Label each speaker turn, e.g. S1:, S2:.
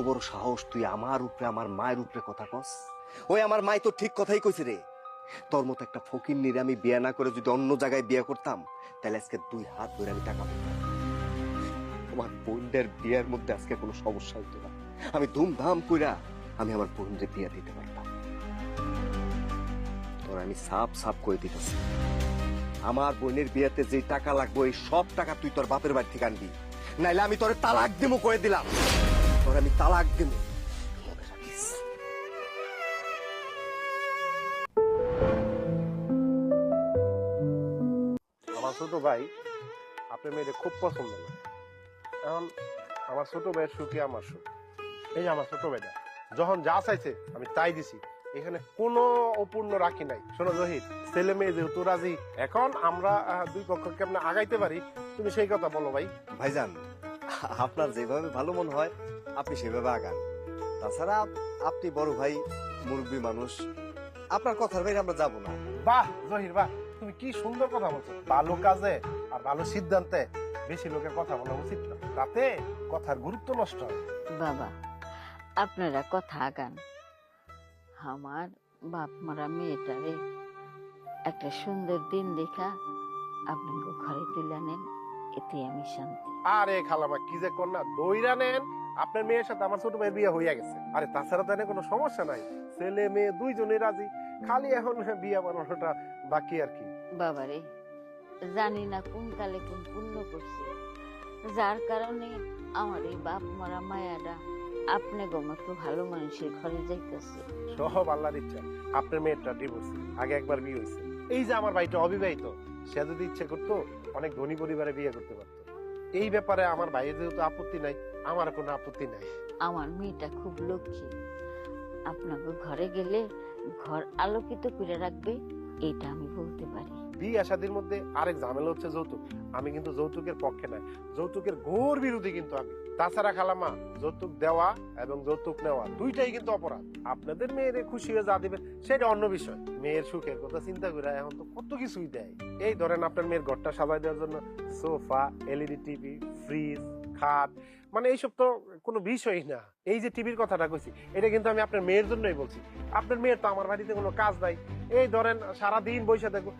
S1: বড় সাহস তুই আমার উপরে আমার মায়ের উপরে কথা কস? ওই আমার মাই তো ঠিক কথাই কইছে রে। তোর মতো একটা ফকির নিরে আমি বিয়ে না করে যদি অন্য জায়গায় বিয়ে করতাম, তাহলে আজকে 2 হাত ধরে আমি টাকা পেতাম। আমার বোনদের বিয়ের মধ্যে আজকে কোনো সমস্যা হইতো না। আমি ধুমধাম কইরা আমি আমার বোনদের বিয়ে দিতে পারতাম। তোর আমি সাপ সাপ কই দিতেছি, আমার বোনের বিয়েতে যে টাকা লাগবে এই সব টাকা তুই তোর বাপের বাড়ি থেকে আনবি, নাইলে আমি তোরে তালাক দিমু কয়ে দিলাম। তোর আমি তালাক দিমু, মনে রাখিস।
S2: আমার ছোট ভাই আপনার মেয়েকে খুব পছন্দ করে। এখন আমার ছোট ভাইয়ের সুখে আমার সুখ। এই যে আমার ছোট ভাইটা যখন যা চাইছে আমি তাই দিছি, এখানে কোনো অপূর্ণ রাখি নাই। শোনো জহির, ছেলে মেয়ে যেহেতু রাজি, এখন আমরা দুই পক্ষকে আপনি আগাইতে পারি, তুমি সেই কথা বলো ভাই।
S1: ভাইজান, আপনার যেভাবে ভালো মনে হয় আপনি সেভাবে আগান। তাছাড়া আপনি বড় ভাই, মুরব্বী মানুষ, আপনার কথার বাইরে আমরা যাব না।
S2: বাহ জহির বাহ, তুমি কি সুন্দর কথা বলছো। ভালো কাজে আর ভালো সিদ্ধান্তে বেশি লোকের কথা বলা উচিত না, তাতে কথার গুরুত্ব নষ্ট হয়।
S3: বাবা, আপনারা কথা আগান। আমার বাপ মারা মেয়েটারে একটা সুন্দর দিন দেখা আপনাকে ঘরে তুলে নেন, এতে আমি শান্তি।
S2: আরে খালামা কি যে কন্যা দইরা নেন, আপনার মেয়ের সাথে আমার ছোট ভাইয়ের বিয়ে হইয়া গেছে। আরে তাছাড়া তো এনে কোনো সমস্যা নাই, ছেলে মেয়ে দুইজনই রাজি, খালি এখন বিয়ে বানানোটা বাকি আর কি।
S3: বাবারে, জানি না কোন কালে কোন পুণ্য করছি, যার কারণে আমার এই বাপ মরা মায়াটা আপনি গমতো ভালো মানুষের ঘরে যাইতেছে।
S2: সব আল্লাহর ইচ্ছা। আপনার মেয়েটা ডিভোর্স, আগে একবার বিয়ে হয়েছে। এই যে আমার ভাইটা অবিবাহিত, সে যদি ইচ্ছে করতো অনেক ধনী পরিবারে বিয়ে করতে পারতো। এই ব্যাপারে আমার ভাইয়ের যেহেতু আপত্তি নাই, আমার কোনো আপত্তি নাই।
S3: আমার মেয়েটা খুব লক্ষ্মী, আপনাকে ঘরে গেলে ঘর আলোকিত করে রাখবে, এটা আমি বলতে পারি।
S2: বিয়ে শাদীর মধ্যে আরেক ঝামেলা হচ্ছে যৌতুক। আমি কিন্তু যৌতুকের পক্ষে নাই, যৌতুকের ঘোর বিরোধী কিন্তু আমি। তাছাড়া খালামা, যৌতুক দেওয়া এবং যৌতুক নেওয়া দুইটাই কিন্তু অপরাধ। আপনাদের মেয়েরে খুশি হয়ে যা দিবেন সেটা অন্য বিষয়, মেয়ের সুখের কথা চিন্তা করে এখন তো কত কিছুই দেয়। এই ধরেন আপনার মেয়ের ঘরটা সাজাই দেওয়ার জন্য সোফা, এলইডি টিভি, ফ্রিজ, খাট, মানে এইসব তো কোনো বিষয়ই না। এই যে টিভির কথাটা কইছি, এটা কিন্তু আমি আপনার মেয়ের জন্যই বলছি। আপনার মেয়ের তো আমার বাড়িতে কোনো কাজ নাই, এই ধরেন সারাদিন বসে থাকবো,